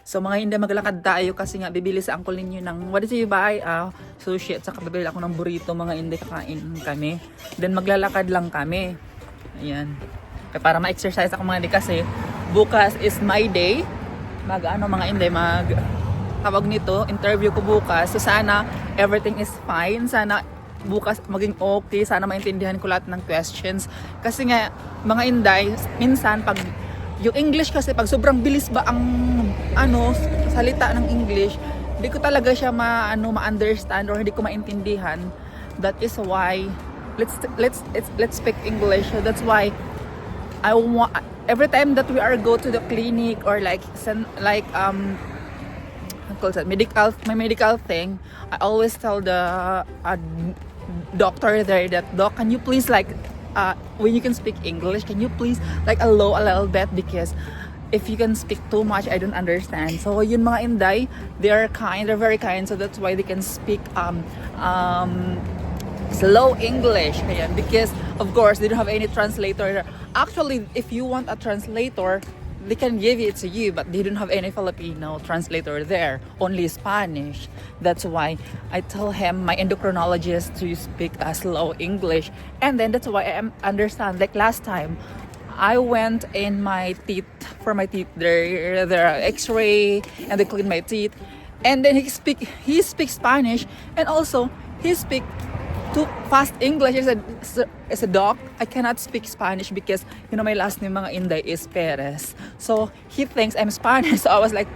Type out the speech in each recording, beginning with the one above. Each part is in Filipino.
So mga hindi maglakad tayo kasi nga bibili sa uncle ninyo ng what did you buy? Sushi at saka bibili ako ng burrito, mga hindi kakain kami. Then maglalakad lang kami. Ayan. Kaya para ma-exercise ako mga hindi kasi bukas is my day. Mga hindi tawag nito, interview ko bukas. So sana everything is fine. Sana bukas maging okay. Sana maintindihan ko lahat ng questions. Kasi nga mga inday, minsan pag yung English kasi pag sobrang bilis ba ang salita ng English, hindi ko talaga siya ma-understand or hindi ko maintindihan. That is why let's speak English. So that's why I want every time that we are go to the clinic or medical thing, I always tell the doctor there that, Doc, can you please when you can speak English, can you please allow a little bit, because if you can speak too much, I don't understand. So yun mga inday, they're very kind, so that's why they can speak slow English. Ayan, because of course they don't have any translator. Actually, if you want a translator, they can give it to you, but they don't have any Filipino translator there, only Spanish. That's why I tell him, my endocrinologist, to speak slow English, and then that's why I understand. Like last time, I went in my teeth for my teeth. There are X-ray, and they clean my teeth, and then he speaks Spanish, and also he speak too fast English. He said, as a doc, I cannot speak Spanish because my last name mga Inday is Perez. So he thinks I'm Spanish. So I was like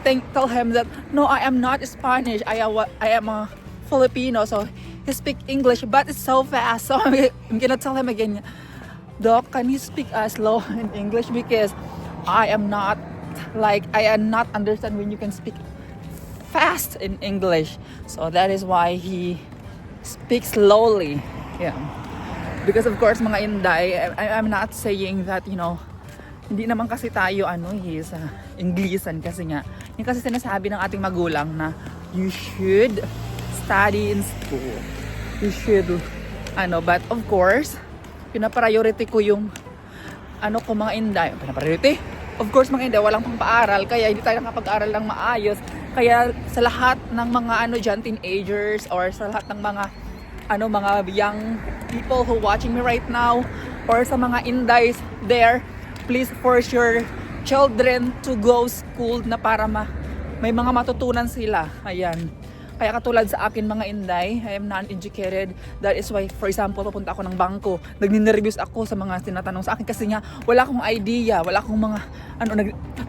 tell him that no, I am not Spanish. I am a Filipino. So he speak English, but it's so fast. So I'm gonna tell him again, Doc, can you speak slow in English, because I am not understand when you can speak fast in English. So that is why he speak slowly. Yeah. Because of course mga inday, I'm not saying that, hindi naman kasi tayo is Inglesan, kasi nga yung kasi sinasabi ng ating magulang na you should study in school. You should but of course pinapriority ko yung ko mga inday. Pinapriority? Of course mga inday, walang pang-paaral, kaya hindi tayo nakapag-aral ng maayos. Kaya sa lahat ng mga dyan, teenagers, or sa lahat ng mga mga young people who watching me right now, or sa mga indays there, please force your children to go school na para may mga matutunan sila. Ayan. Kaya katulad sa akin mga inday, I am non-educated. That is why, for example, papunta ako ng bangko. Nagninervyos ako sa mga tinatanong sa akin kasi nga wala akong idea, wala akong mga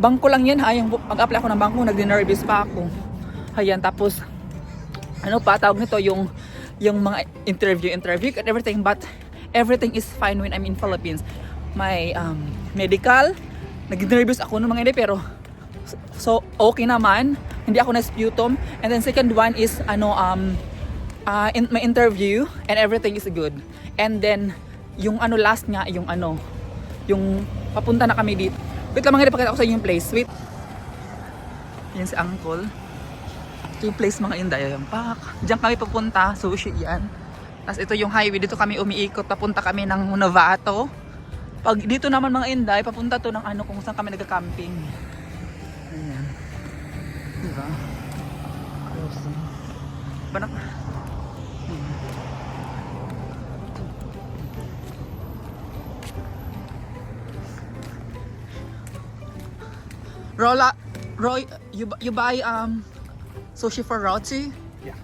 bangko lang yan ha. Yung mag-apply ako ng bangko, nagninervyos pa ako. Ayan, tapos tawag nito yung mga interview and everything, but everything is fine when I'm in Philippines. My medical, nagninervyos ako ng mga inday, pero so okay naman. Hindi ako na-sputum. And then second one is in my interview, and everything is good. And then yung last nga yung papunta na kami dito. Wait lang, mga ipakita ko sa inyo yung place. Wait. Yan si uncle. Ito yung place mga inday. Yung pak. Diyan kami papunta. Sushi yan. Tapos ito yung highway. Dito kami umiikot. Papunta kami ng Novato. Pag dito naman mga inday, papunta to ng kung saan kami nagka-camping. Ayan. Diba? Banak. Roy, you buy sushi for Roti? Yeah.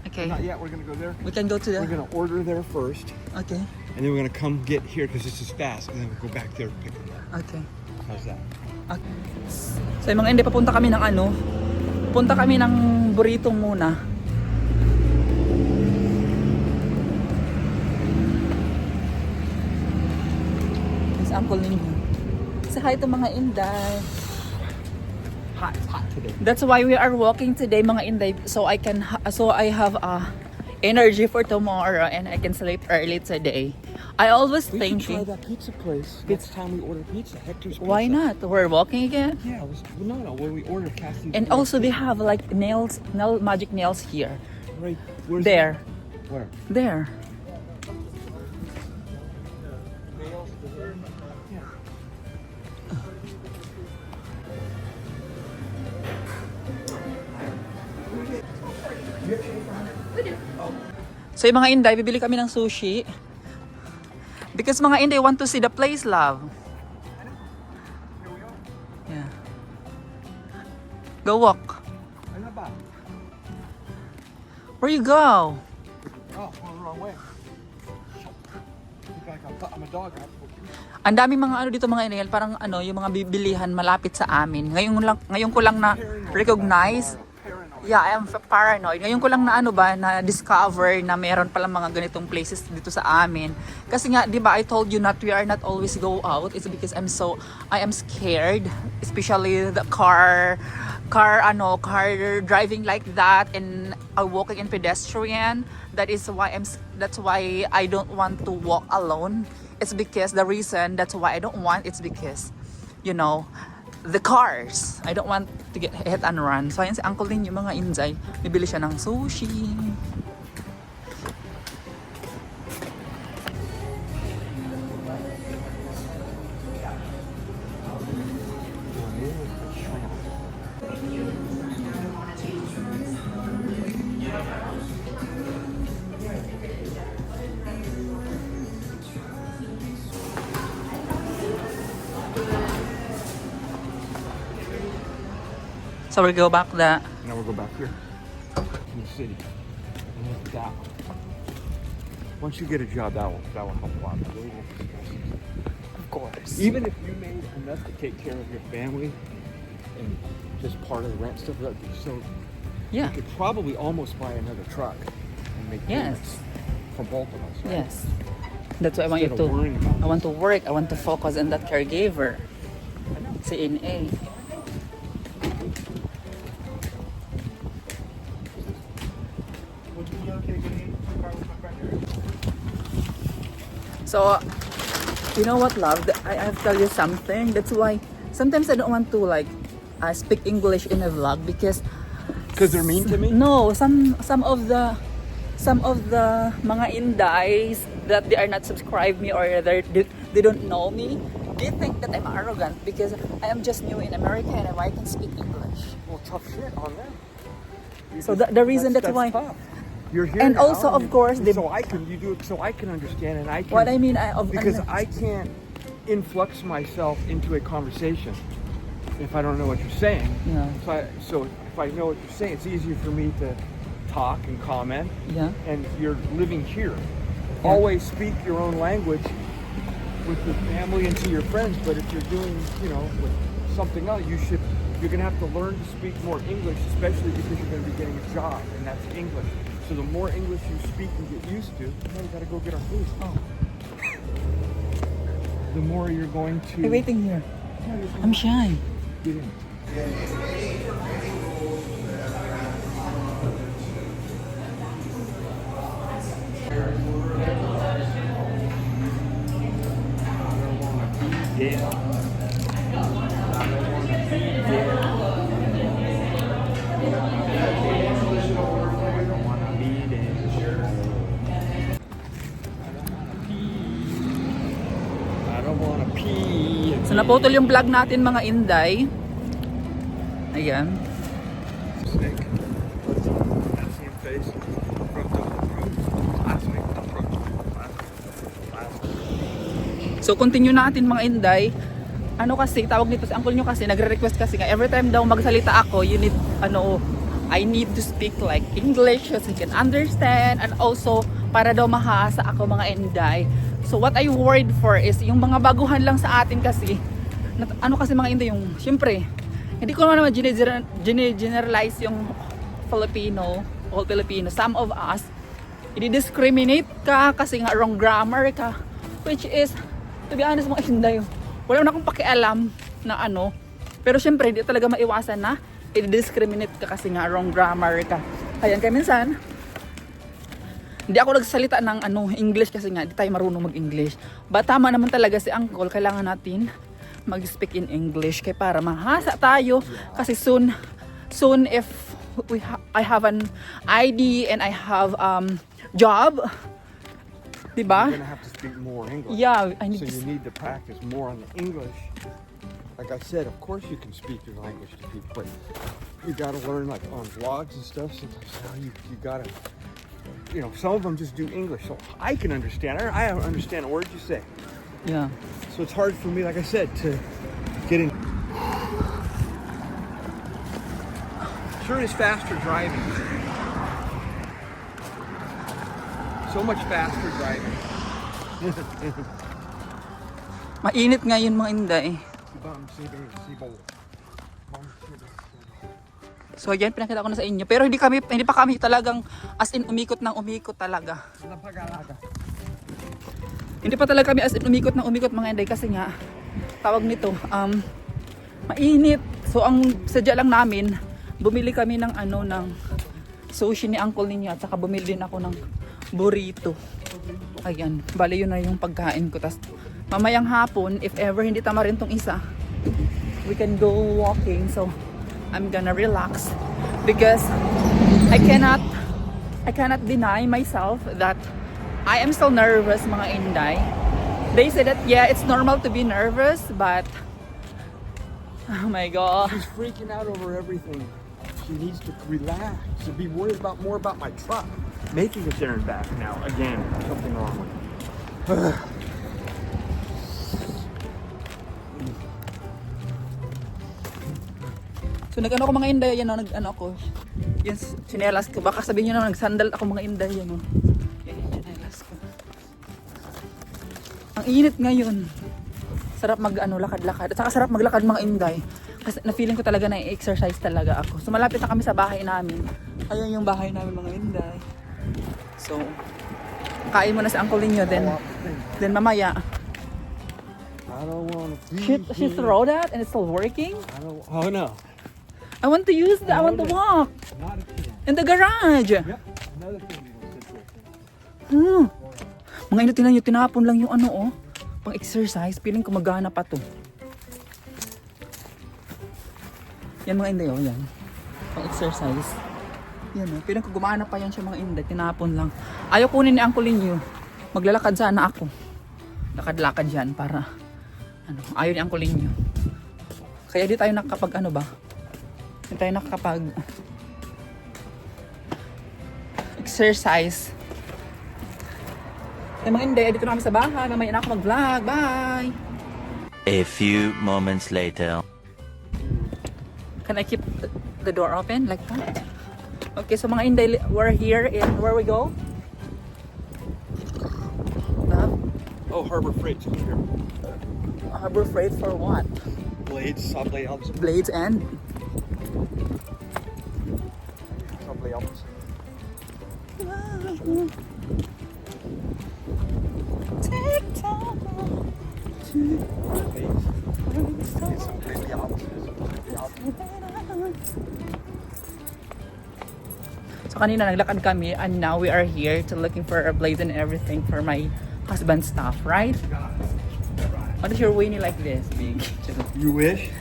Okay. Not yet. We're gonna go there. We can go to the. We're gonna order there first, Okay. and then we're gonna come get here because this is fast, and then we'll go back there and pick it up. Okay. How's that? Okay. So yung mga hindi, papunta kami ng punta kami ng burrito muna. This uncle ninyo. Say hi to mga inday. It's hot today. That's why we are walking today mga inday, so I have energy for tomorrow and I can sleep early today. I always We should try thinking, that pizza place next time we order pizza. Hector's Pizza. why not? We're walking again. Yeah. No. When we order Cassie's. And also they have magic nails here. right. Where's There. Where? There. Yeah. So yung mga Inday, bibili kami ng sushi. Because mga Inday want to see the place, love. Yeah. Go walk. Ano ba? Where you go? Oh, going the wrong way. Look like I'm a dog. I have to go through. Ang daming mga ano dito mga Inday, parang ano, yung mga bibilihan malapit sa amin. Ngayon ko lang na recognize. Yeah, I am paranoid. Ngayon ko lang na ano ba, na discover na meron pala mga ganitong places dito sa amin. Kasi nga, di ba, I told you not we are not always go out. It's because I am scared, especially the car driving like that and walking in pedestrian. That's why I don't want to walk alone. It's because that's why I don't want, it's because, you know, the cars. I don't want to get hit and run. So, ayan si Uncle din yung mga Inday. Bibili siya ng sushi. So we go back the... Now we'll go back here in the city. And look at that one. Once you get a job, that will help a lot. It really won't be stressful. Of course. Even if you made enough to take care of your family and just part of the rent stuff, so Yeah. you could probably almost buy another truck and make Yes. payments for both of us. Right? Yes. That's why I want you Instead of worrying about I want to work. I want to focus on that caregiver. Si NA. So, you know what, love? I have to tell you something. That's why sometimes I don't want to like speak English in a vlog because Because they're mean to me? no, some of the mga Indays that they are not subscribe me or they don't know me, they think that I'm arrogant because I am just new in America and I can speak English. Well, tough shit on them. So the reason that's why. tough. You're here And now, also, of course, they- you do it so I can understand and I can. What I mean, Because I can't influx myself into a conversation if I don't know what you're saying. Yeah. So if I know what you're saying, it's easier for me to talk and comment. Yeah. And you're living here. Yeah. Always speak your own language with your family and to your friends. But if you're doing, with something else, you're gonna have to learn to speak more English, especially because you're gonna be getting a job, and that's English. So the more English you speak and get used to, now we gotta go get our food. Oh, The more you're going to I'm waiting here. I'm shy. get in. I don't wanna pee. So naputol yung vlog natin mga Inday. Ayan. Snake. That's the face. So continue natin mga Inday. Ano kasi, tawag nito si uncle nyo kasi, nagre-request kasi nga, every time daw magsalita ako, I need to speak like English so he can understand and also para daw mahasa ako mga Inday. So what I worried for is yung mga baguhan lang sa atin kasi, ano kasi mga Inday yung, syempre, hindi ko naman generalize yung Filipino, all Filipino. Some of us, i-discriminate ka kasi nga wrong grammar ka, which is, to be honest mga Inday, wala na akong pakialam na ano. Pero syempre, hindi talaga maiwasan na i-discriminate ka kasi nga wrong grammar ka. Kaya minsan, hindi ako nagsalita ng English kasi nga, di tayo marunong mag-English. But tama naman talaga si Uncle, kailangan natin mag-speak in English kaya para mahasa tayo. Kasi soon if I have an ID and I have job, diba? You're gonna have to speak more English. Yeah, I need So to you need to practice more on the English. Like I said, of course you can speak your language to people, but you gotta learn like on vlogs and stuff. Sometimes you gotta you know, some of them just do English, so I can understand. I don't understand a word you say. Yeah. So it's hard for me, like I said, to get in. Sure is faster driving. So much faster driving. Mainit ngayon mga Inday. So yan, pinakita ko na sa inyo. Pero hindi pa kami talagang as in umikot talaga. Hindi pa talaga kami as in umikot mga Inday kasi nga tawag nito mainit. So ang sadya lang namin, bumili kami ng ng sushi ni uncle ninyo at saka bumili din ako ng burrito. Ayan, bali yun na yung pagkain ko. Tas mamayang hapon, if ever hindi tama rin tong isa, we can go walking. So I'm gonna relax because I cannot deny myself that I am still nervous mga Inday. They say that yeah, it's normal to be nervous, but oh my god. She's freaking out over everything. She needs to relax. To be worried more about my truck making us there and back now. Again, something wrong with it. So nag-ano ko mga Inday, yan o, nag-ano ako. Yan, chinelas ko. Baka sabihin nyo na nagsandal ako mga Inday, yan o. Yan yung chinelas ko. Ang init ngayon. Sarap lakad-lakad. At saka sarap maglakad mga Inday. Kasi na-feeling ko talaga na i-exercise talaga ako. So malapit na kami sa bahay namin. Ayun yung bahay namin mga Inday. So, kain mo na sa uncle niyo, then mamaya. I don't want to be She throw that and it's still working? Oh no. I want to use that. I want to walk. Not a thing. In the garage. Yep. Another thing you don't Mga ino, tinan nyo, tinapon lang yung pang exercise. Piling ko magana pa to. Yan mga Inday, yan. Pang exercise. Yan piling ko gumana pa yan siya mga Inday. Tinapon lang. Ayaw kunin ni uncle niyo. Maglalakad sana ako. Lakad-lakad yan para ayaw ni uncle niyo. Kaya di tayo nakapag di tayo nakapag exercise. Mga Inday, dito na kami sa bahay. Mamaya na ako mag-vlog. Bye! A few moments later. Can I keep the door open like that? Okay, so mga Inday, we're here in where we go? Oh, Harbor Freight's over here. Harbor Freight for what? Blades, Subway Elvis. Blades and Subway Elvis. take time to Get some Blade Elvis. So kanina naglakad kami and now we are here to looking for a blade and everything for my husband's stuff, right? What is your weenie like this, big? You wish?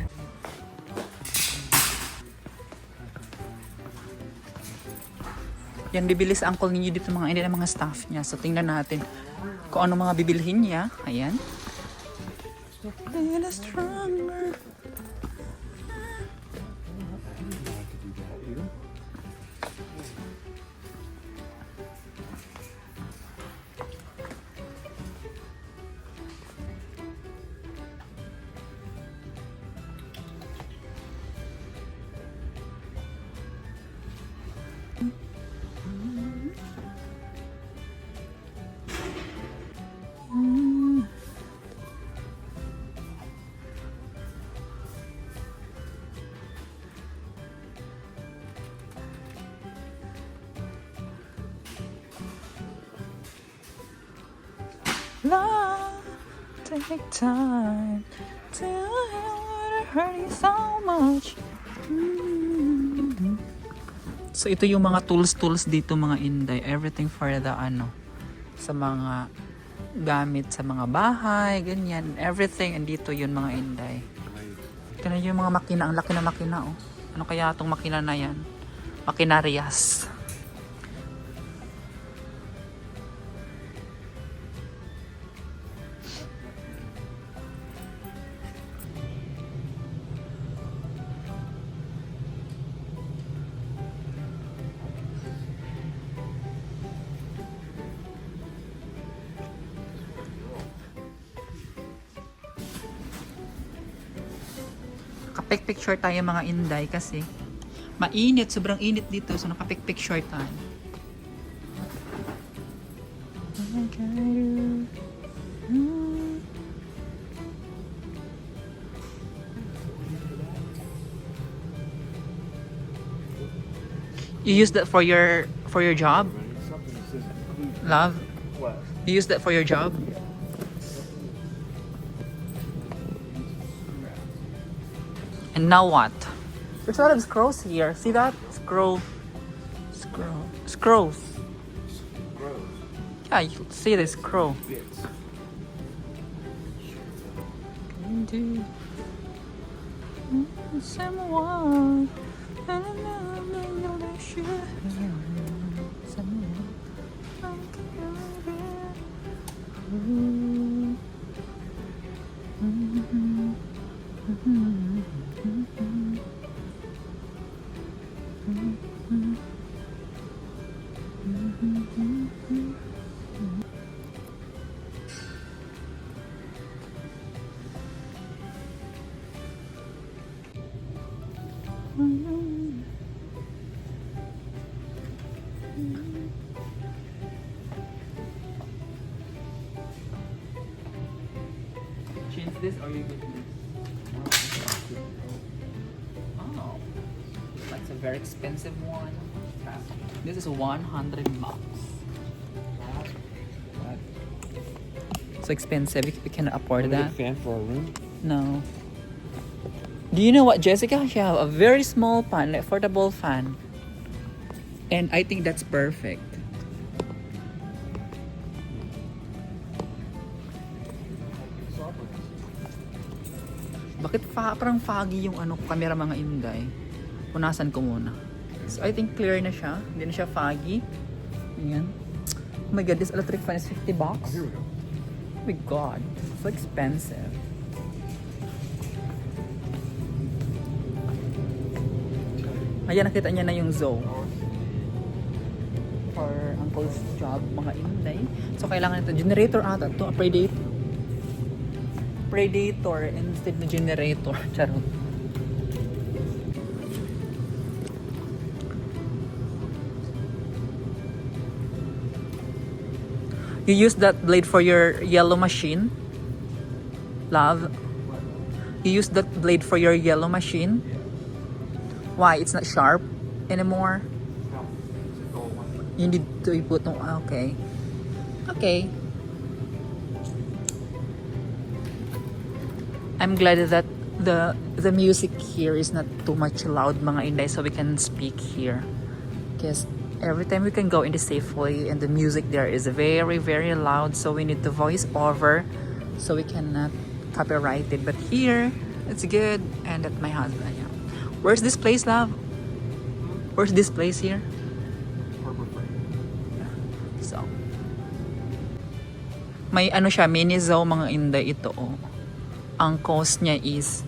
Yan, bibili sa uncle ninyo dito mga Inday ng mga staff niya. So tingnan natin kung ano mga bibilhin niya. Ayan. Little stronger. Love, take time. Tell him what I hurt you so much. So ito yung mga tools dito mga Inday. Everything for the sa mga gamit sa mga bahay, ganyan. Everything andito yun mga Inday. Ito na yung mga makina. Ang laki na makina oh. Ano kaya itong makina na yan? Makinarias. Kapik-picture tayo mga Inday kasi mainit, sobrang init dito. So nakapik-picture tayo. You use that for your job, Something that says include love? what? You use that for your job? And now what? There's a lot of scrolls here. See that? Scroll. Scrolls. Gross. Yeah, you see the scroll. Bits. Someone. Change this or you get this? Oh, that's a very expensive one. This is 100 bucks. So expensive, we cannot afford Wanna get that. a fan for our room? No. Do you know what, Jessica? She have a very small fan, like affordable fan. And I think that's perfect. Bakit parang foggy yung ano camera mga Inday? Punasan ko muna. So I think clear na siya. Hindi na siya foggy. Ayan. Oh my god, this electric fan is 50 bucks. Here we go. Oh my god, so expensive. Ayan, nakita niya na yung Zoe. For uncle's job, mga Inday. So kailangan ito, generator ata to, a predator instead na generator. Charot. You use that blade for your yellow machine? Love? You use that blade for your yellow machine? Why? It's not sharp anymore? No. It's a gold one. You need to put no. Okay. Okay. I'm glad that the music here is not too much loud mga Inday, so we can speak here. Because every time we can go in the safely and the music there is very very loud, so we need to voice over so we cannot copyright it. But here it's good, and at my husband. Yeah. Where's this place, love? Where's this place here? Harbor Freight. So may ano siya, mini zoo mga Inday ito. Oh. Ang cost niya is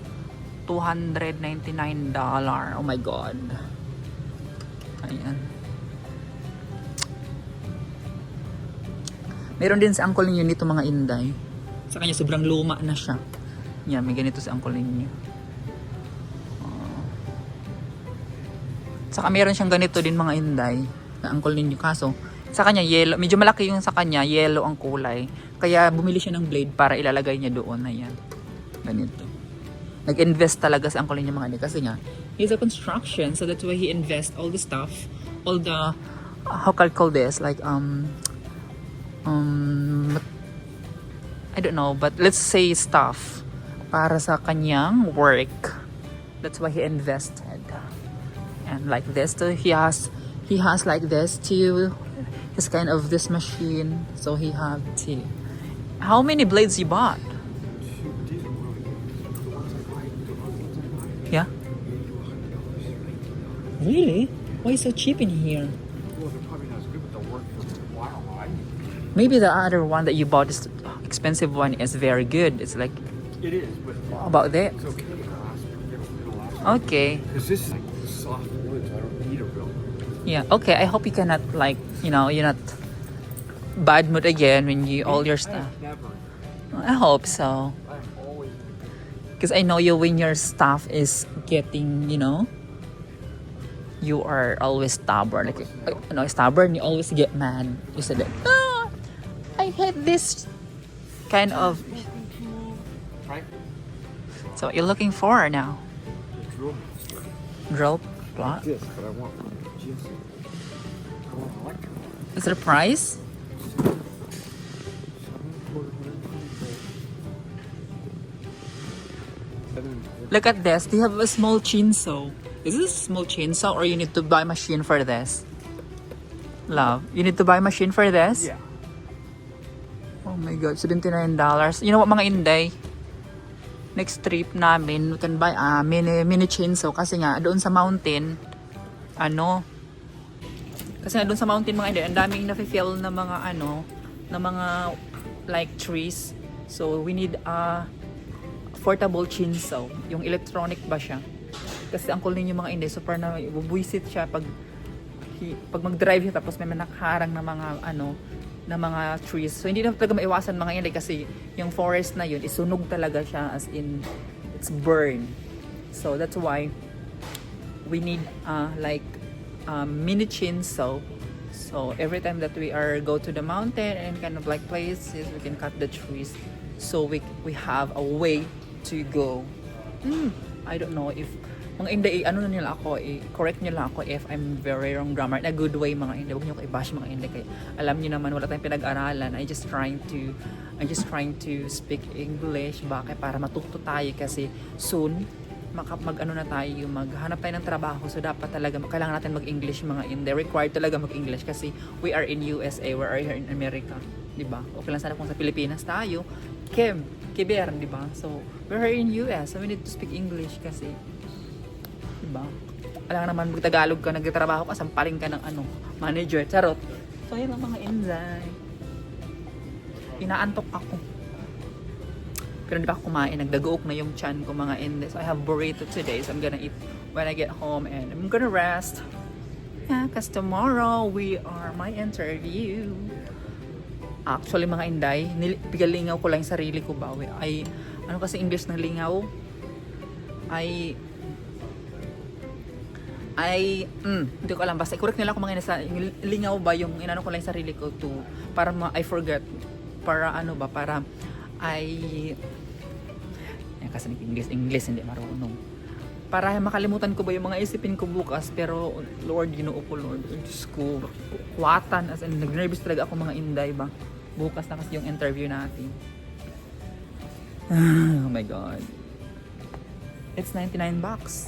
$299. Oh my god. Ayan. Meron din sa uncle ninyo nito mga Inday. Sa kanya sobrang luma na siya. Yan, may ganito sa uncle ninyo. Saka meron siyang ganito din mga Inday na uncle ninyo. Kaso, sa kanya yellow. Medyo malaki yung sa kanya. Yellow ang kulay. Kaya bumili siya ng blade para ilalagay niya doon. Ayan. Ganito. Nag-invest talaga sa uncle ninyo mga Inday. Kasi nga, he's a construction. So that's why he invests all the stuff. All the, how can I call this? Like, I don't know, but let's say stuff para sa kanyang work. That's why he invested. And like this too, he has like this too. It's kind of this machine, so he have two. How many blades you bought? These are really good. The ones I buy, Yeah. Really? Why so cheap in here? well, they're probably not as good, but they'll work for a while. I Maybe the other one that you bought, is expensive one, is very good. It's like It is, but about that. it's okay. It'll last. Okay. Because this is like soft wood, so I don't need a real. Yeah. Okay. I hope you cannot like you're not bad mood again when you all your stuff. I've never. I hope so. I'm always. Because I know you when your stuff is getting, you know, you are always stubborn. Like, no, stubborn, you always get mad. You said that, ah, I hate this kind of. Right? So what you're looking for now? Drill. Drill plot? This, but I want just. I want electric. Is it a price? Look at this. They have a small chainsaw. Is this a small chainsaw or you need to buy machine for this? Love, you need to buy machine for this? Yeah. Oh my God, $79. You know what mga Inday? Next trip namin, we can buy a mini chainsaw kasi nga doon sa mountain, kasi nga doon sa mountain mga Inday, ang daming nafe-feel na mga na mga like trees. So we need a portable chainsaw. Yung electronic ba siya? Kasi ang cool ninyo mga Inday, super na bubuisit siya pag mag-drive siya tapos may nakaharang na mga na mga trees. So hindi na talaga maiwasan mga Inday kasi yung forest na yun isunog talaga siya, as in it's burn. So that's why we need like mini chainsaw. So every time that we go to the mountain and kind of like places, we can cut the trees. So we have a way to go. I don't know if mga Inday, na nila ako, correct nyo lang ako if I'm very wrong grammar in a good way mga Inday. Huwag nyo ko i-bash mga Inday kaya alam nyo naman wala tayong pinag-aralan. I'm just trying to speak English. Bakit? Para matuto tayo kasi soon maghanap tayo ng trabaho. So dapat talaga kailangan natin mag-English mga Inday. Required talaga mag-English kasi we are in USA, we are here in America, 'di ba? Okay lang sana kung sa Pilipinas tayo. Kiber, 'di ba? So we're here in US, so we need to speak English kasi diba? Alam naman mag-Tagalog ka, nagtatrabaho ka, sampaling ka ng manager, charot. So yun ang mga Inday. Inaantok ako. Pero hindi pa ako kumain, nagdagook na yung chan ko mga Inday. So I have burrito today, so I'm gonna eat when I get home and I'm gonna rest. Yeah, cause tomorrow my interview. Actually mga Inday, pigalingaw ko lang yung sarili ko ba? Kasi English ng lingaw? Hindi ko alam, basta i-correct nila ako mga inasa, yung lingaw ba yung ko lang yung sarili ko para I forget, para kasi English hindi marunong, para makalimutan ko ba yung mga isipin ko bukas. Pero Lord, ginoo ko Lord, Diyos ko, kuwatan, as in nag-nervous talaga ako mga Inday ba, bukas na kasi yung interview natin. Oh my God, it's $99. $99.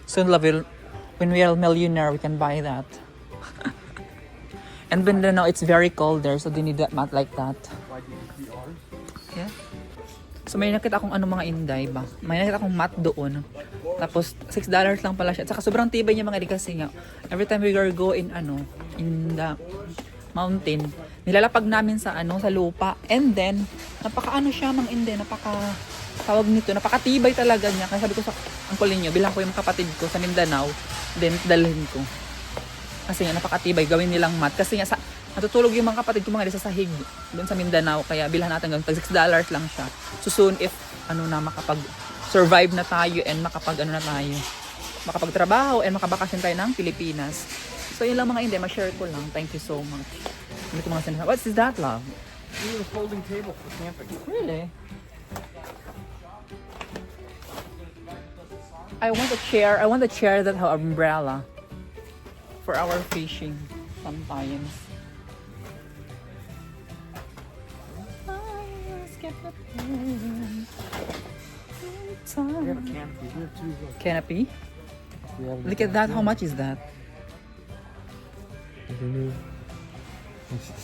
Soon, when we are a millionaire, we can buy that. And when now it's very cold there, so they need that mat like that. Yeah. So may nakita akong mga Inday ba? May nakita akong mat doon. Tapos $6 lang pala siya. At saka sobrang tibay niya mga Inday kasi nga every time we go in the mountain, nilalapag namin sa lupa, and then siya mga Inday, tawag nito, napakatibay talaga niya. Kaya sabi ko sa uncle niyo, bilang ko yung kapatid ko sa Mindanao, then dalhin ko. Kasi nga napakatibay, gawin nilang mat. Kasi nga natutulog yung mga kapatid ko mga sa sahig doon sa Mindanao, kaya bilhan natin hanggang $6 lang siya. So soon if makapag-survive na tayo and makapagtrabaho and makabakasyon tayo ng Pilipinas. So yun lang mga Inday, ma-share ko lang. Thank you so much. What is that, love? We need a folding table for camping. Really? I want a chair that have umbrella for our fishing sometimes. We have a canopy here too. Look. Canopy? We have Look at that. How much is that? I don't know.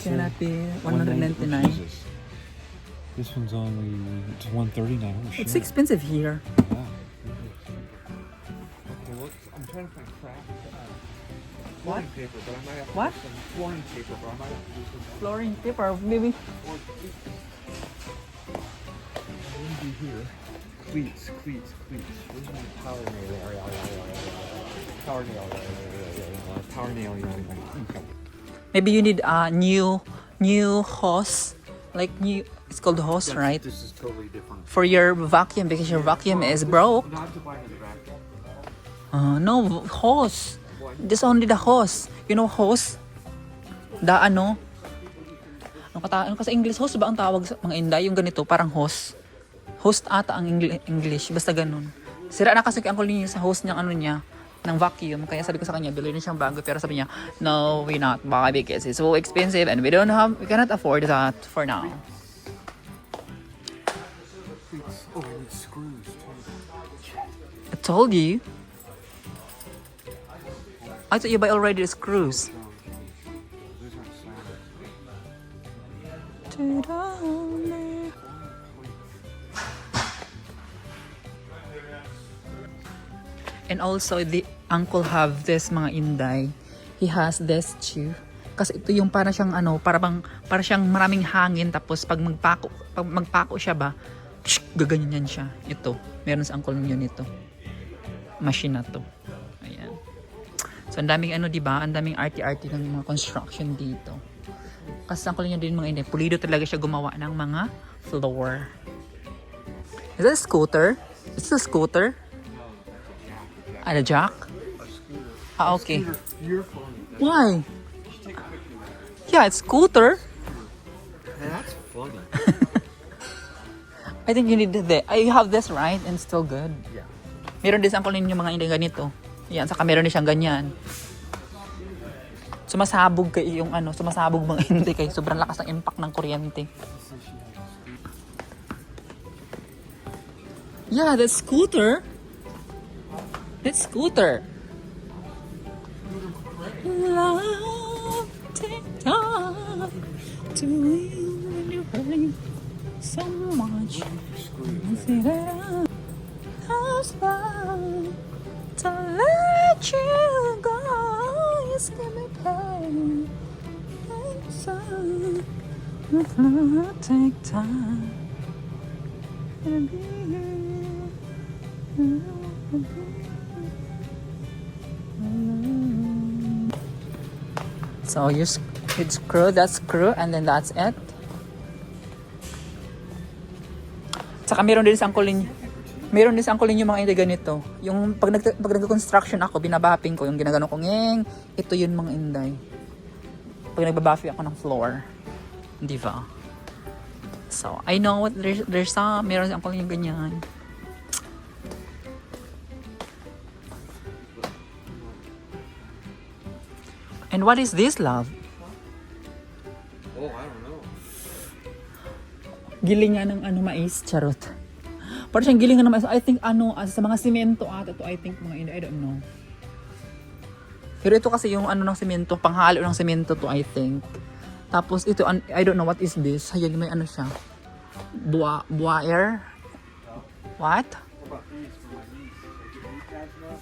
Canopy, $199. This one's it's $139. Oh, It's expensive here. Yeah. I'm trying to find craft flooring paper, but I might have to What? do some flooring paper, but I might have to do some Flooring paper, maybe. maybe here. Cleats. Where's my power nail? Power nail. toenail, you know, like. Maybe you need a new hose, like new. It's called hose, right? This is totally different. For your vacuum because your vacuum is broke. Not to buy another vacuum. No hose. Just only the hose. You know hose? Da ano? Ano kasi English hose ba ang tawag sa mga Inday? Yung ganito, parang hose. Host ata ang English. Basta ganun. Sira na kasi ang kunin sa hose niyang ano niya, ng vacuum. Kaya sabi ko sa kanya, bilhin na siyang bago. Pero sabi niya, no, we not buy because it's so expensive and we cannot afford that for now. Oh, and screws too. I told you. I thought you buy already the screws. Those aren't sound. And also, the uncle have this mga Inday. He has this too. Kasi ito yung para siyang ano, para siyang maraming hangin tapos pag magpako siya ba, gaganyan siya. Ito, meron sa uncle niyo nito. Machine na to. Ayan. So ang daming ano, 'di ba? Ang daming arty-arty ng mga construction dito. Kasi ang niya din mga Inday, pulido talaga siya gumawa ng mga floor. Is that a scooter? Is this a scooter? Ah, the jack? Ah, okay. You're funny. Why? Yeah, it's scooter. That's funny. I think you need the. You have this right and still good. Yeah. Meron din sa uncle ninyo mga Inday ganito. Yan, saka meron din siyang ganyan. Sumasabog kayo yung ano, sumasabog mga Inday kayo. Sobrang lakas ng impact ng kuryente. Yeah, that's scooter. That's scooter. Love, take time to live when you hurt so much. How's love to let you go? It's gonna pain. So, take time to be here. So you screw that screw and then that's it. Saka meron din sa uncle ninyo. Meron din sa uncle ninyo mga Inday ganito. Yung pag nag-construction ako, binabapping ko. Yung ginagano ko, ngeng, ito yun mga Inday. Pag nagbabapping ako ng floor. Di ba? So, I know what there's some, meron sa uncle ninyo ganyan. And what is this, love? Oh, I don't know. Gilingan ng ano mais, charot. Parang siyang gilingan ng mais. I think ano, sa mga simento ata to, I think mga Inday, I don't know. Pero ito kasi yung ano ng simento, panghalo ng simento to, I think. Tapos ito, I don't know what is this. Hayag may ano siya. Buaer? What?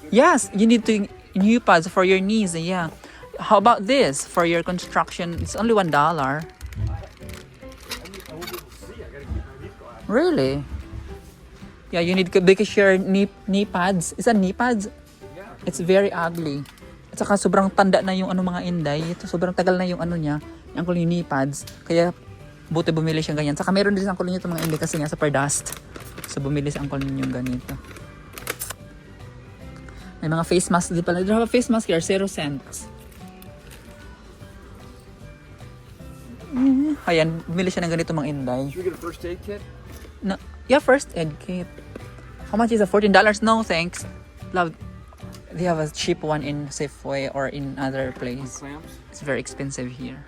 Yes, you need to new pads for your knees, yeah. How about this for your construction? It's only $1. Really? Yeah, you need because your knee pads. Is that knee pads? Yeah. It's very ugly. At saka sobrang tanda na yung ano mga Inday. Ito sobrang tagal na yung ano niya, yung kuling knee pads. Kaya buti bumili siyang ganyan. Saka meron din sa kuling nito mga Inday kasi nga super dust. So bumili sa kuling yung ganito. May mga face mask din pala. They have a face mask here, 0 cents. Ayan, bumili siya ng ganito mga Inday. Should we get a first aid kit? No, yeah, first aid kit. How much is it? $14? No, thanks. Love, they have a cheap one in Safeway or in other place. Clamps? It's very expensive here.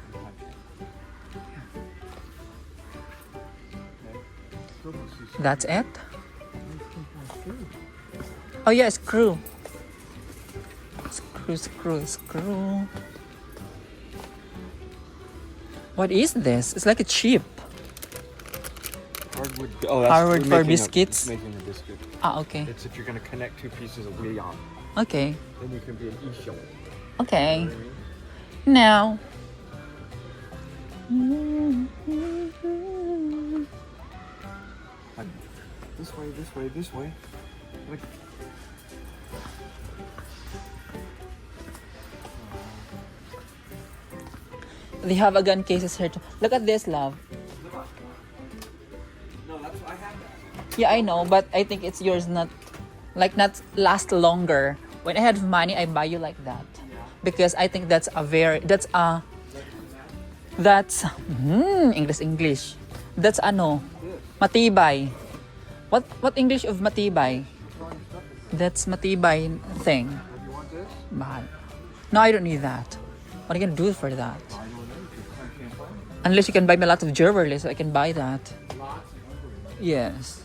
That's it? Oh yeah, screw. Screw. What is this? It's like a chip. Hardwood. Oh, that's Hardwood for making biscuits? making a biscuit. Ah, okay. It's if you're gonna connect two pieces of Leon, Okay. then you can be an e-shell. Okay. Now. This way. Like, They have a gun cases here too. Look at this, love. No, that's I have that. Yeah, I know, but I think it's yours not last longer. When I have money, I buy you like that. Because I think that's English. That's matibay. What English of matibay? That's matibay thing. You want this? Mahal. No, I don't need that. What are you gonna do for that? I don't know. I can't find it. Unless you can buy me a lot of jewelry, so I can buy that. Yes.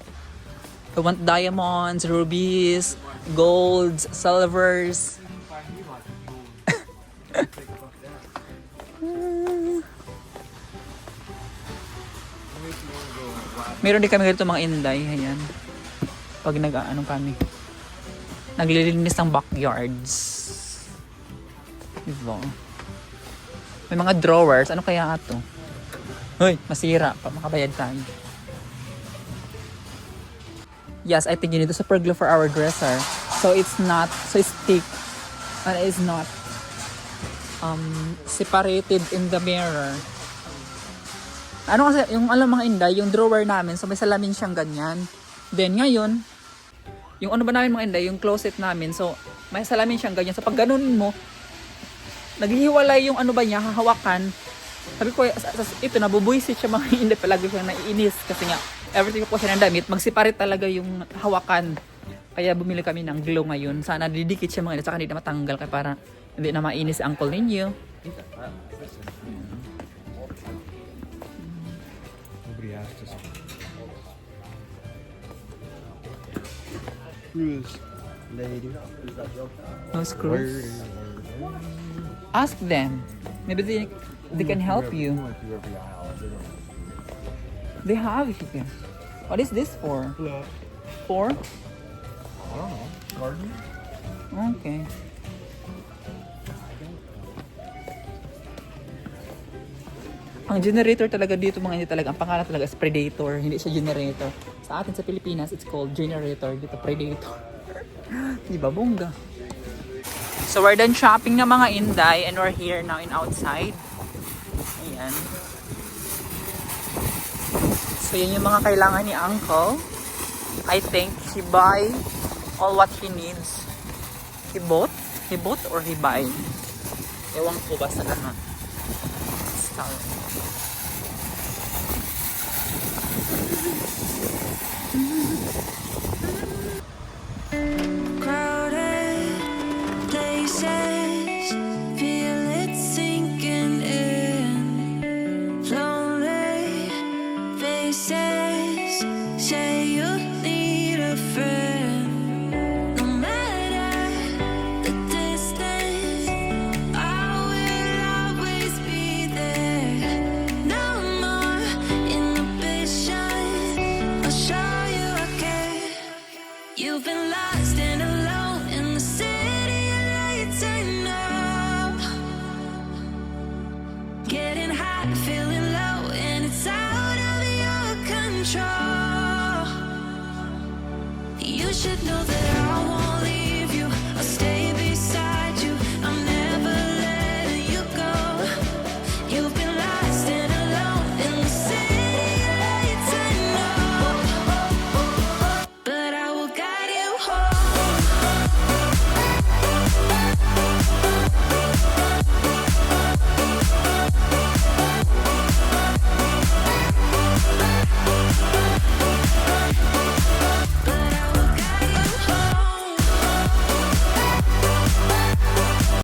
I want diamonds, rubies, golds, silvers. Find me lots of jewelry. Think about that. Meron din kami ganito mga inday, ayan. Pag nag-ano kami. Naglilinis ng backyards. Diba? May mga drawers. Ano kaya ito? Hoy, masira. Makabayad tayo. Yes, I think you need a super glue for our dresser. So it's not, so it's thick. And it's not separated in the mirror. Ano kasi, yung alam mga inday, yung drawer namin, so may salamin siyang ganyan. Then ngayon, yung ano ba namin mga inday, yung closet namin, so may salamin siyang ganyan. So pag ganun mo, naghihiwalay yung ano ba niya, hahawakan. Sabi ko, ito, nabubuisit siya mga inday, palagi siyang naiinis. Kasi nga, everything ko siya ng damit, mag-separate talaga yung hawakan. Kaya bumili kami ng glue ngayon. Sana didikit siya mga inday, saka hindi na matanggal, kaya para hindi na mainis ang uncle ninyo. Nobody asked us. Who's lady? No screws. Ask them. Maybe they can help you. They have here. What is this for? For? I don't know. Garden? Okay. Ang generator talaga dito mga hindi talaga, ang pangalan talaga is Predator, hindi siya generator. Sa atin sa Pilipinas, it's called generator, dito Predator. Di ba, bongga? So we're done shopping na mga inday and we're here now in outside. Ayan. So yun yung mga kailangan ni Uncle. I think he buy all what he needs. He bought or he buy? Ewan ko basta lahat. Sorry. You've been lost and alone in the city of lights, I know. Getting high, feeling low, and it's out of your control. You should know that